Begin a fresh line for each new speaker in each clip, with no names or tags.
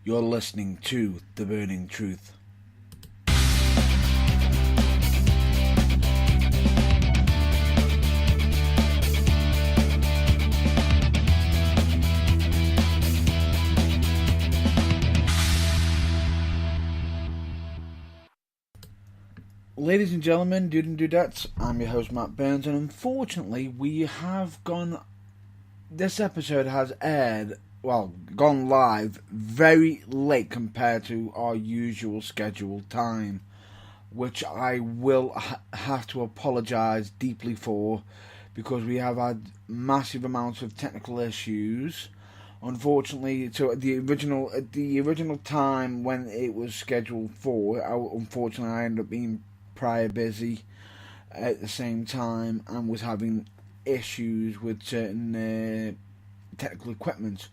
You're listening to The Burning Truth. Ladies and gentlemen, dude and dudettes, I'm your host Matt Burns, and unfortunately this episode has gone live very late compared to our usual scheduled time, which I will have to apologise deeply for, because we have had massive amounts of technical issues. Unfortunately, so the original time when it was scheduled for, I ended up being prior busy at the same time and was having issues with certain technical equipment.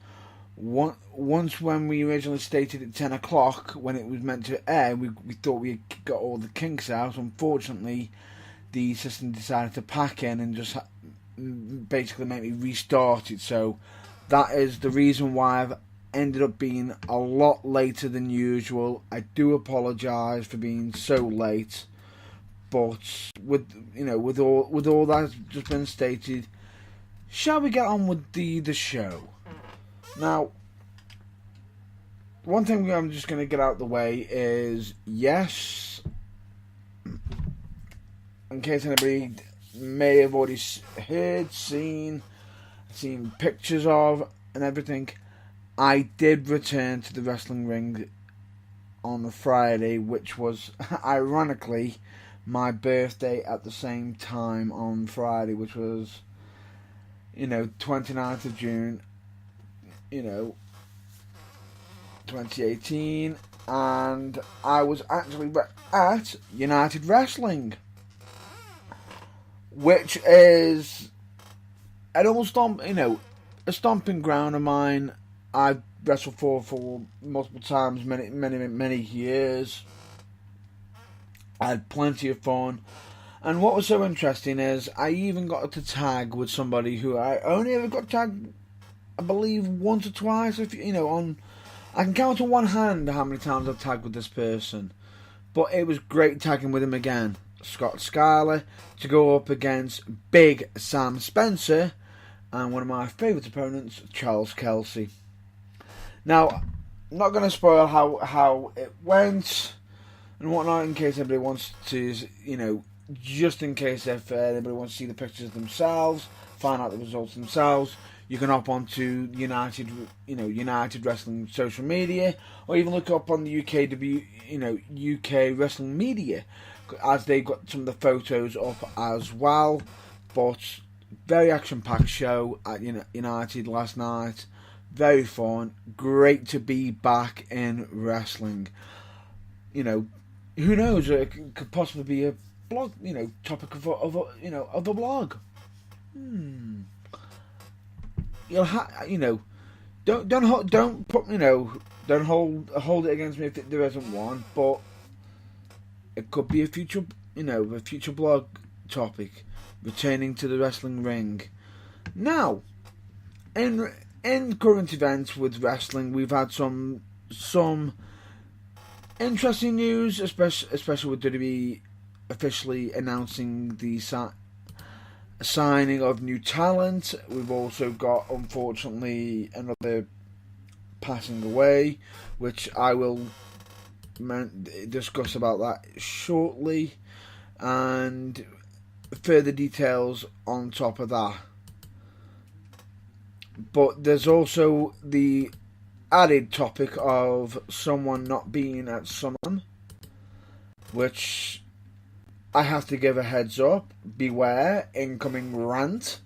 Once when we originally stated at 10 o'clock when it was meant to air, we thought we had got all the kinks out. Unfortunately, the system decided to pack in and just basically make me restart it. So that is the reason why I've ended up being a lot later than usual. I do apologise for being so late, but with all that's just been stated, shall we get on with the show? Now, one thing I'm just going to get out of the way is, yes, in case anybody may have already heard, seen pictures of and everything, I did return to the wrestling ring on the Friday, which was ironically my birthday at the same time on Friday, which was 29th of June 2018, and I was actually at United Wrestling, which is an old a stomping ground of mine. I've wrestled for multiple times, many years. I had plenty of fun, and what was so interesting is I even got to tag with somebody who I only ever got tagged, I believe, once or twice. I can count on one hand how many times I've tagged with this person, but it was great tagging with him again. Scott Schuyler to go up against Big Sam Spencer and one of my favourite opponents, Charles Kelsey. Now, I'm not going to spoil how it went and whatnot, in case anybody wants to, just in case if anybody wants to see the pictures themselves, find out the results themselves, you can hop onto United Wrestling social media, or even look up on the UK Wrestling Media, as they've got some of the photos up as well. But very action-packed show at United last night. Very fun. Great to be back in wrestling. Who knows? It could possibly be a blog, topic of a blog. You'll don't hold it against me if there isn't one, but it could be a future blog topic, returning to the wrestling ring. Now, in current events with wrestling, we've had some interesting news, especially with WWE officially announcing the signing of new talent. We've also got, unfortunately, another passing away, which I will discuss about that shortly, and further details on top of that. But there's also the added topic of someone not being at Summer, which I have to give a heads up. Beware, incoming rant.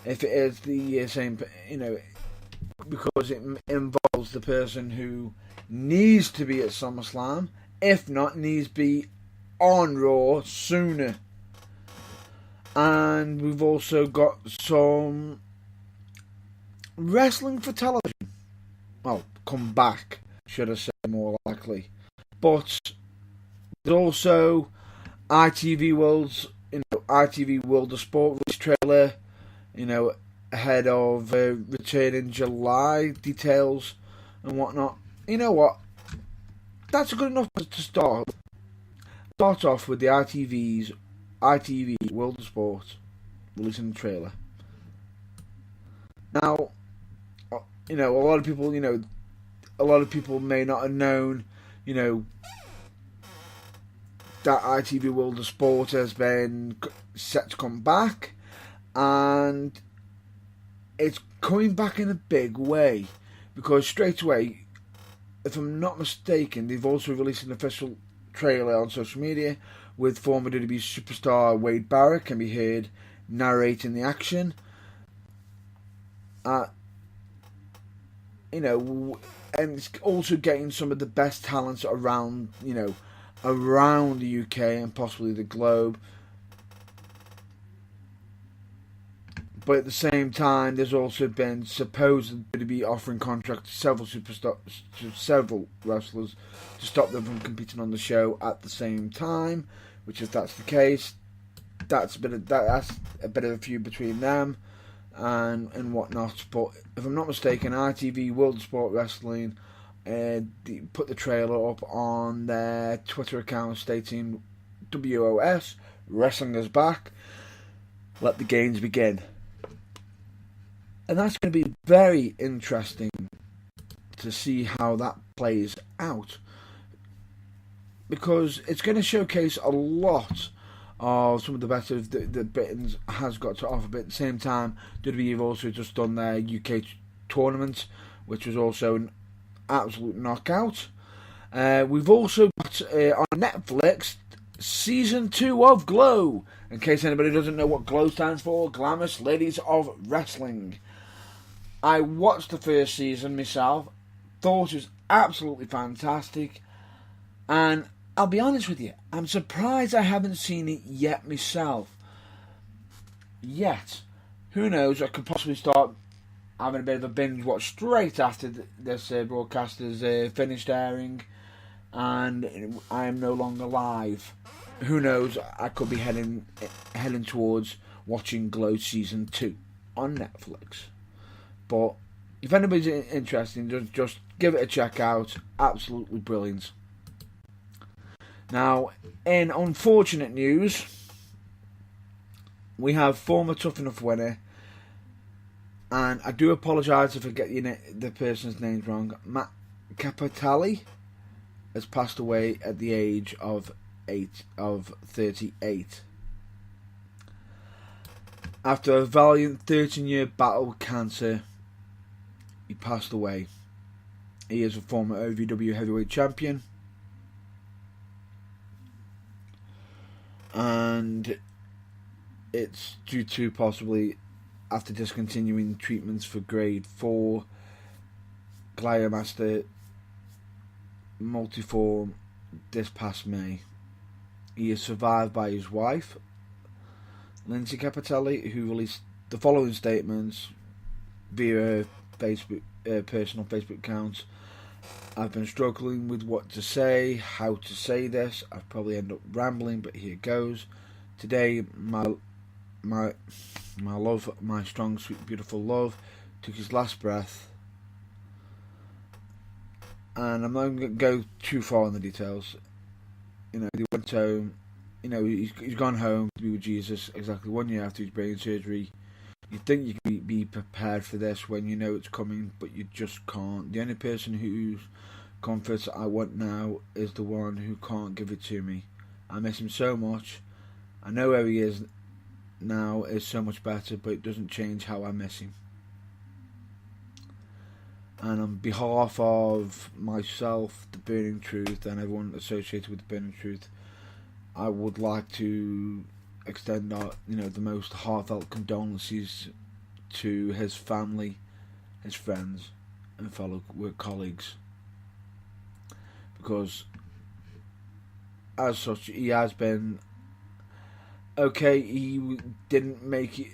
If it is the same, because it involves the person who needs to be at SummerSlam, if not, needs to be on Raw sooner. And we've also got some wrestling for television. Well, come back, should I say, more likely. But there's also ITV World of Sport trailer, ahead of return in July, details and whatnot. you know what? That's good enough to start. Start off with the ITV World of Sport releasing the trailer. Now, you know, a lot of people may not have known, you know, that ITV World of Sport has been set to come back, and it's coming back in a big way, because straight away, if I'm not mistaken, they've also released an official trailer on social media with former WWE superstar Wade Barrett can be heard narrating the action. You know, and it's also getting some of the best talents around, you know, around the UK and possibly the globe. But at the same time, there's also been supposed to be offering contracts to several wrestlers to stop them from competing on the show at the same time. Which, if that's the case, that's a bit of a feud between them and whatnot. But if I'm not mistaken, ITV World of Sport Wrestling put the trailer up on their Twitter account stating WOS, wrestling is back, let the games begin. And that's going to be very interesting to see how that plays out, because it's going to showcase a lot of some of the best of the Britain has got to offer. But at the same time, WWE have also just done their UK tournament, which was also an absolute knockout. We've also got on Netflix Season 2 of Glow. In case anybody doesn't know what Glow stands for, Glamorous Ladies of Wrestling. I watched the first season myself, thought it was absolutely fantastic, and I'll be honest with you, I'm surprised I haven't seen it yet myself. Yet. Who knows, I could possibly start having a bit of a binge watch straight after this broadcast is finished airing and I am no longer live. Who knows, I could be heading towards watching Glow Season 2 on Netflix. But if anybody's interested, just give it a check out. Absolutely brilliant. Now, in unfortunate news, we have former Tough Enough winner, and I do apologise if I get the person's name wrong, Matt Capitali has passed away at the age of 38. After a valiant 13-year battle with cancer, he passed away. He is a former OVW heavyweight champion, and it's due to possibly after discontinuing treatments for grade 4 glioblastoma multiforme this past May. He is survived by his wife, Lindsay Capitelli, who released the following statements via her personal Facebook account. I've been struggling with what to say, how to say this. I've probably end up rambling, but here goes. Today, my love, my strong, sweet, beautiful love, took his last breath. And I'm not going to go too far in the details. You know, he went home. You know, he's gone home to be with Jesus exactly 1 year after his brain surgery. You think you can be prepared for this when you know it's coming, but you just can't. The only person whose comfort I want now is the one who can't give it to me. I miss him so much. I know where he is now is so much better, but it doesn't change how I miss him. And on behalf of myself, the Burning Truth, and everyone associated with the Burning Truth, I would like to extend the most heartfelt condolences to his family, his friends, and fellow work colleagues. Because, as such, he has been okay. He didn't make it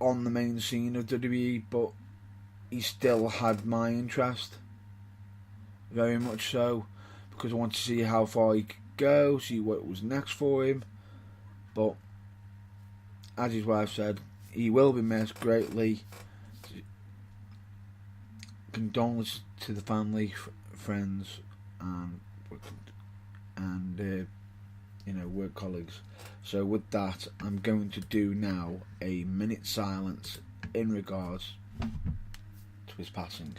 on the main scene of WWE, but he still had my interest, very much so, because I want to see how far he could go, see what was next for him. But as his wife said, he will be missed greatly. Condolences to the family, friends and work colleagues. So with that, I'm going to do now a minute silence in regards to his passing.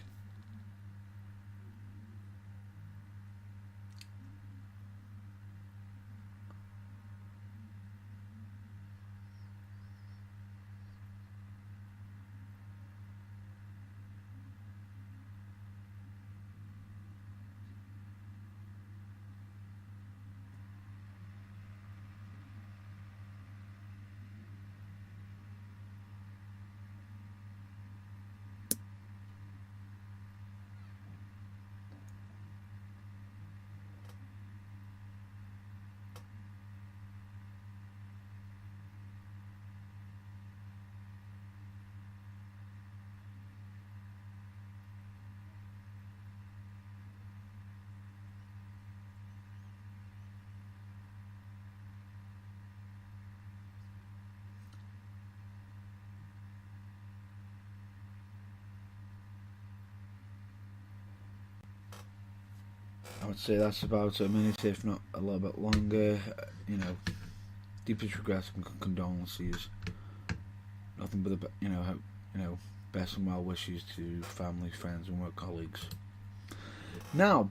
I would say that's about a minute, if not a little bit longer. Deepest regrets and condolences. Nothing but best and well wishes to family, friends, and work colleagues. Now,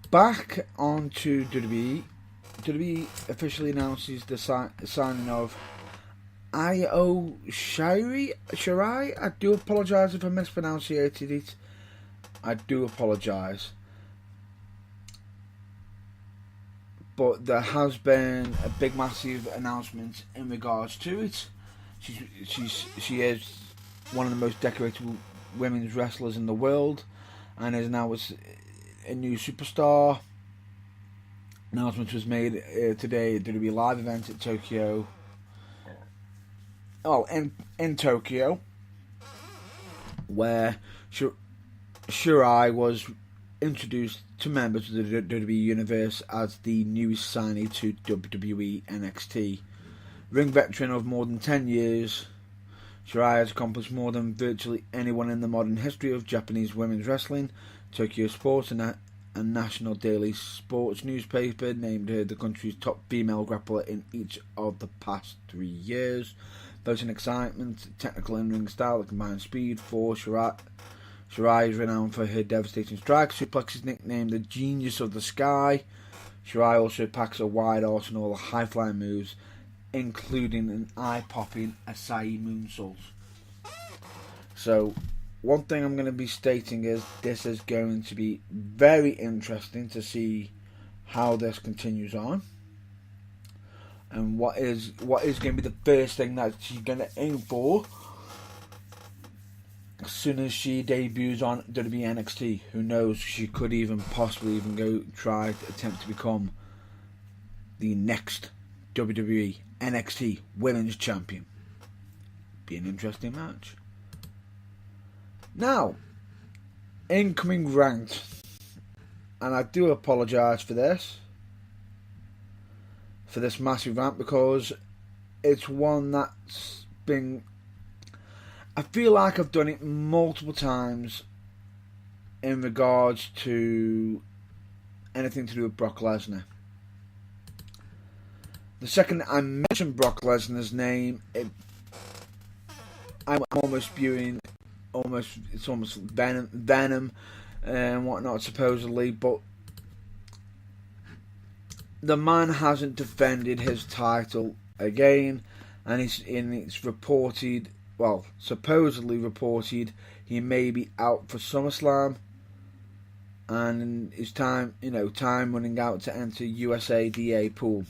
back on to WWE. WWE officially announces the signing of Io Shirai. I do apologise if I mispronounced it. I do apologise. But there has been a big, massive announcement in regards to it. She is one of the most decorated women's wrestlers in the world, and is now a new superstar. Announcement was made today. There will be a live event at Tokyo. Oh, in Tokyo, where Shirai was introduced to members of the WWE Universe as the newest signee to WWE NXT. Ring veteran of more than 10 years, Shirai has accomplished more than virtually anyone in the modern history of Japanese women's wrestling. Tokyo Sports and National Daily Sports newspaper named her the country's top female grappler in each of the past 3 years. Boasting excitement, technical in-ring style that combines speed, force, Shirai is renowned for her devastating strikes. Suplex is nicknamed the Genius of the Sky. Shirai also packs a wide arsenal of high-flying moves, including an eye-popping Asai moonsault. So, one thing I'm going to be stating is this is going to be very interesting to see how this continues on, and what is going to be the first thing that she's going to aim for as soon as she debuts on WWE NXT. Who knows, she could possibly go try to attempt to become the next WWE NXT Women's Champion. Be an interesting match. Now, incoming ranked, and I do apologise for this massive rant, because it's one that's been, I feel like I've done it multiple times in regards to anything to do with Brock Lesnar. The second I mention Brock Lesnar's name, I'm almost spewing, it's almost venom and whatnot, supposedly, but the man hasn't defended his title again, and it's reported, supposedly reported, he may be out for SummerSlam, and it's time running out to enter USADA pool.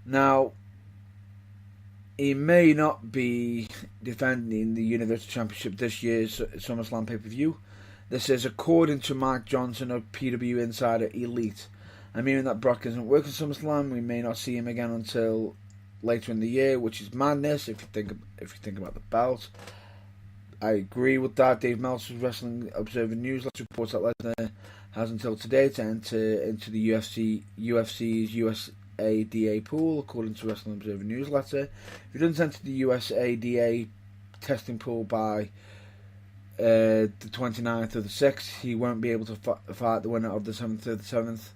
Now, he may not be defending the Universal Championship this year's SummerSlam pay-per-view. This is according to Mark Johnson of PW Insider Elite. I mean that Brock isn't working SummerSlam. We may not see him again until later in the year, which is madness if you think about the belt. I agree with that. Dave Meltzer's Wrestling Observer Newsletter reports that Lesnar has until today to enter into the UFC's USADA pool, according to Wrestling Observer Newsletter. If he doesn't enter the USADA testing pool by the 29th of the 6th, he won't be able to fight the winner of the 7th of the 7th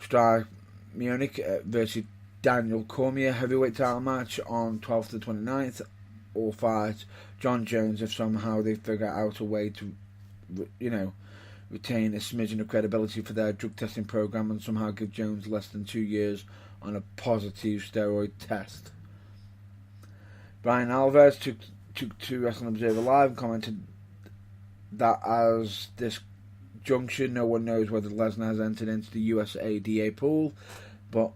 Strive Munich versus Daniel Cormier heavyweight title match on 12th to 29th, or fight John Jones if somehow they figure out a way to, retain a smidgen of credibility for their drug testing program and somehow give Jones less than 2 years on a positive steroid test. Brian Alvarez took to Wrestling Observer Live and commented that as this junction, no one knows whether Lesnar has entered into the USADA pool, but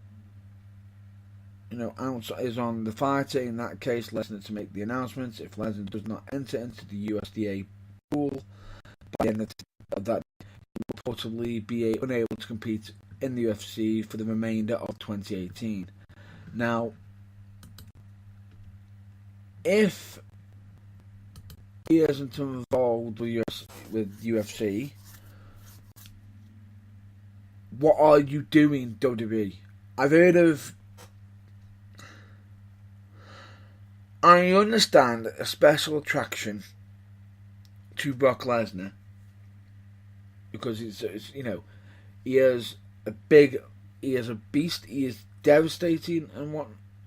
ounce is on the fighter in that case, Lesnar to make the announcement. If Lesnar does not enter into the USDA pool by the end of that, he will reportedly be unable to compete in the UFC for the remainder of 2018. Now, if he isn't involved with UFC, what are you doing, WWE? I understand a special attraction to Brock Lesnar because he is a beast, he is devastating and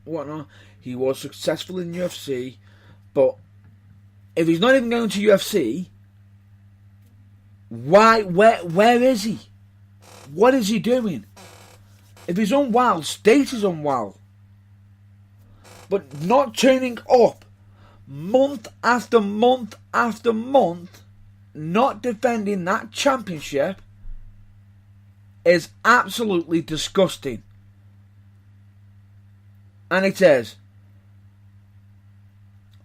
whatnot. He was successful in UFC, but if he's not even going to UFC, where is he? What is he doing? If he's unwell, state he's unwell. But not turning up month after month after month, not defending that championship is absolutely disgusting. And it is.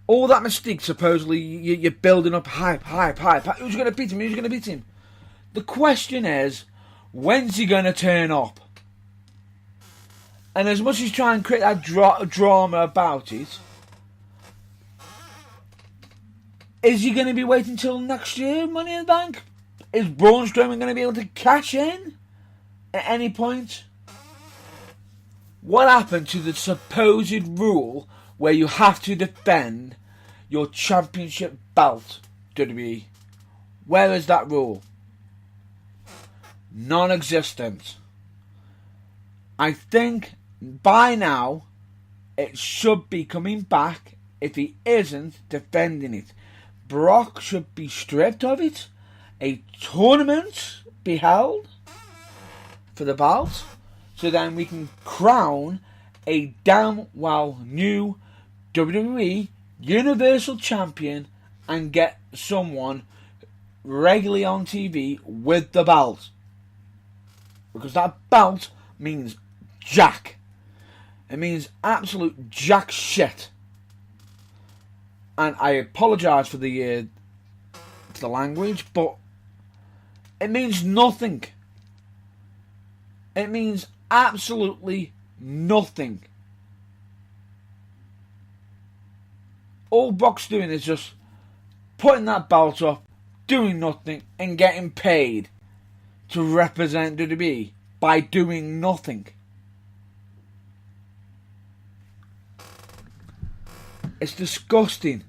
All that mystique, supposedly, you're building up hype. Who's going to beat him? The question is, when's he going to turn up? And as much as he's trying to create that drama about it, is he going to be waiting until next year, Money in the Bank? Is Braun Strowman going to be able to cash in at any point? What happened to the supposed rule where you have to defend your championship belt, WWE? Where is that rule? Non-existent. I think by now it should be coming back if he isn't defending it. Brock should be stripped of it. A tournament be held for the belt, so then we can crown a damn well new WWE Universal Champion and get someone regularly on TV with the belt. Because that belt means jack. It means absolute jack shit. And I apologise for the language, but it means nothing. It means absolutely nothing. All Brock's doing is just putting that belt up, doing nothing, and getting paid to represent WWE by doing nothing. It's disgusting,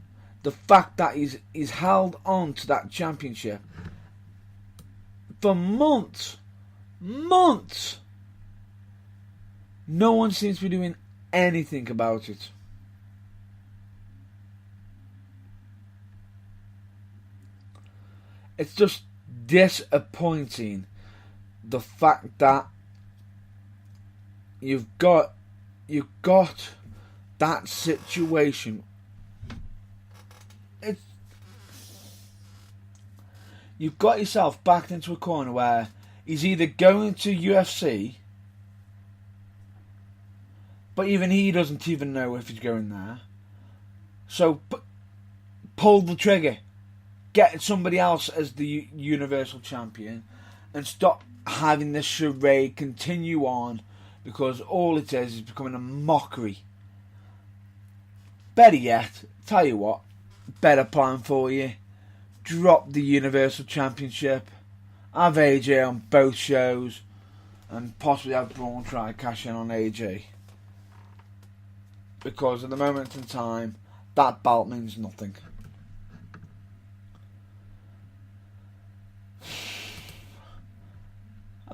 the fact that he's held on to that championship for months. No one seems to be doing anything about it. It's just disappointing, the fact that you've got that situation. You've got yourself backed into a corner where he's either going to UFC, but even he doesn't even know if he's going there. So pull the trigger. Get somebody else as the Universal Champion and stop having this charade continue on, because all it is becoming a mockery. Better yet, tell you what, better plan for you. Drop the Universal Championship, have AJ on both shows, and possibly have Braun try to cash in on AJ. Because at the moment in time, that belt means nothing.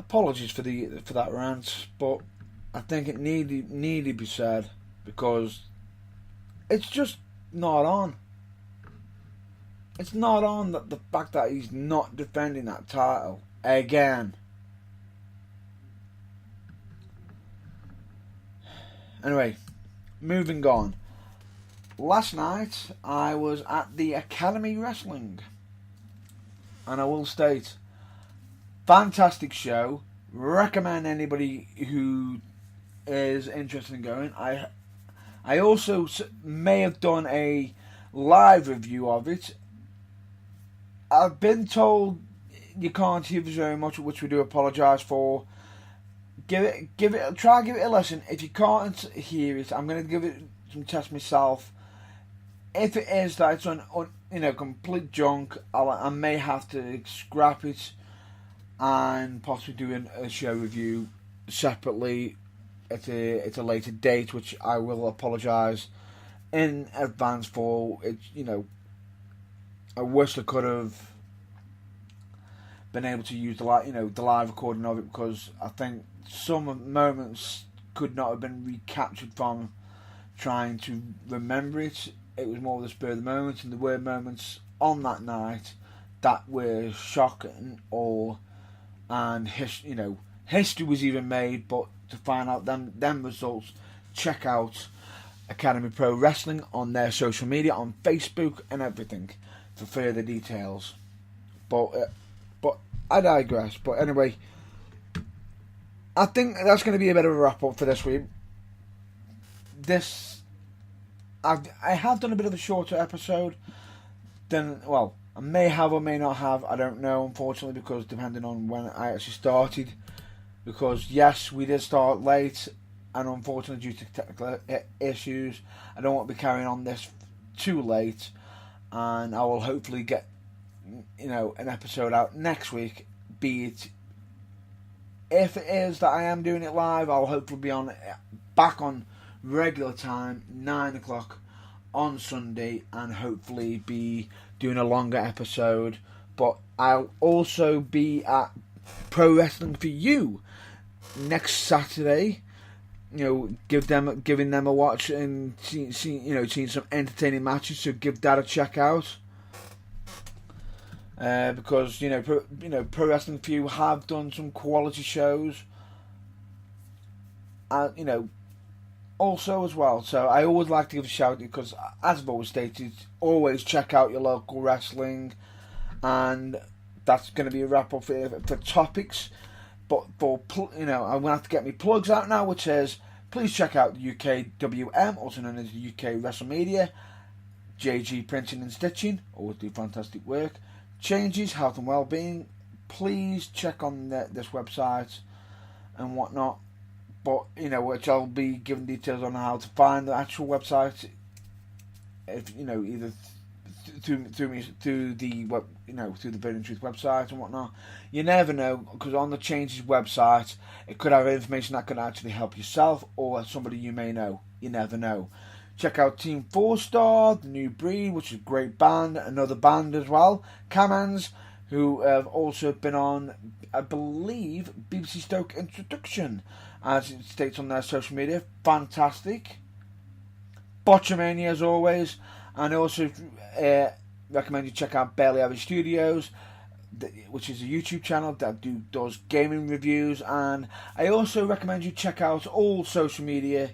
apologies for that rant, but I think it needed to be said because it's just not on. It's not on that the fact that he's not defending that title again. Anyway, moving on. Last night I was at the Academy Wrestling, and I will state, fantastic show. Recommend anybody who is interested in going. I also may have done a live review of it. I've been told you can't hear very much, which we do apologise for. Give it a listen. If you can't hear it, I'm going to give it some tests myself. If it is that it's on complete junk, I may have to scrap it and possibly do a show review separately at a later date, which I will apologise in advance for. I wish I could have been able to use the live recording of it, because I think some moments could not have been recaptured from trying to remember it. It was more of the spur of the moment, and there were moments on that night that were shocking, history was even made. But to find out them results, check out Academy Pro Wrestling on their social media, on Facebook and everything, for further details. But I digress. But anyway, I think that's going to be a bit of a wrap up for this week. I have done a bit of a shorter episode than, well, I may have or may not have, I don't know, unfortunately, because depending on when I actually started. Because yes, we did start late, and unfortunately due to technical issues, I don't want to be carrying on this too late, and I will hopefully get an episode out next week. Be it, if it is that I am doing it live, I'll hopefully be back on regular time, 9 o'clock on Sunday, and hopefully be doing a longer episode. But I'll also be at Pro Wrestling for You next Saturday. Giving them a watch and seeing some entertaining matches. So give that a check out. Because Pro Wrestling for You have done some quality shows. Also as well. So I always like to give a shout out, because as I've always stated, always check out your local wrestling, and that's going to be a wrap up for topics. But I'm going to have to get my plugs out now, which is, please check out the UKWM, also known as the UK WrestleMedia. JG Printing and Stitching, always do fantastic work. Changes, Health and Wellbeing, please check on this website and whatnot. But which I'll be giving details on how to find the actual website. If either through the web, through the Burning Truth website and whatnot. You never know, because on the Changes website, it could have information that could actually help yourself or somebody you may know. You never know. Check out Team 4 Star, The New Breed, which is a great band, another band as well. Camans, who have also been on, I believe, BBC Stoke Introduction, as it states on their social media. Fantastic. Botchamania as always. And I also recommend you check out Barely Average Studios, which is a YouTube channel that does gaming reviews. And I also recommend you check out all social media,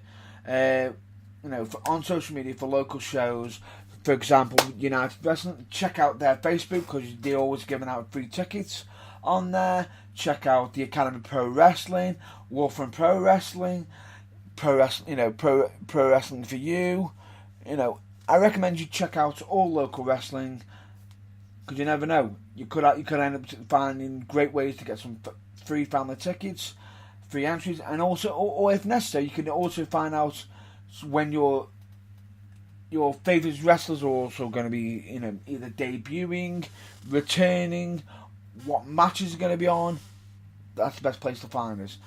on social media for local shows. For example, United Wrestling. Check out their Facebook, because they're always giving out free tickets on there. Check out the Academy Pro Wrestling, Wolfram Pro Wrestling, Pro Wrestling for You. I recommend you check out all local wrestling, because you never know. You could end up finding great ways to get some free family tickets, free entries, and also, or if necessary, you can also find out when your favourite wrestlers are also going to be, either debuting, returning, what matches are going to be on. That's the best place to find us.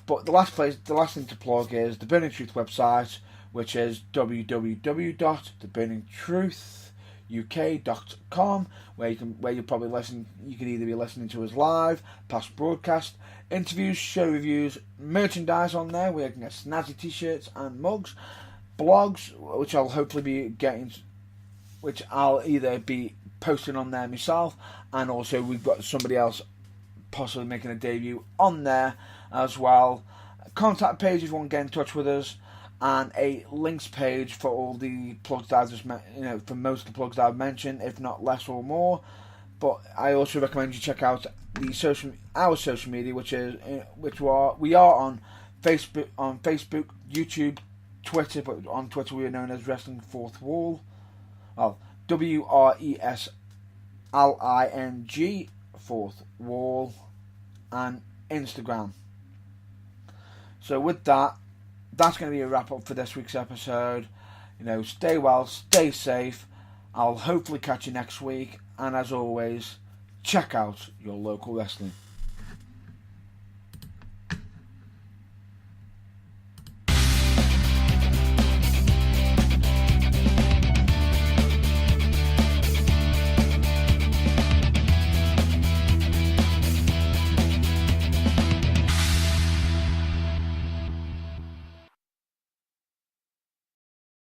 But the last thing to plug is the Burning Truth website, which is www.theburningtruth, wrestlingforthewalluk.com, where you probably listen. You can either be listening to us live, past broadcast, interviews, show reviews, merchandise on there where you can get snazzy t-shirts and mugs, blogs, which I'll hopefully be getting, which I'll either be posting on there myself, and also we've got somebody else possibly making a debut on there as well. Contact page if you want to get in touch with us, and a links page for all the plugs that I've just for most of the plugs that I've mentioned, if not less or more. But I also recommend you check out our social media, we are on Facebook, YouTube, Twitter, but on Twitter we are known as Wrestling Fourth Wall. Well, WRESLING Fourth Wall, and Instagram. So with that, that's going to be a wrap up for this week's episode. Stay well, stay safe. I'll hopefully catch you next week, and as always, check out your local wrestling.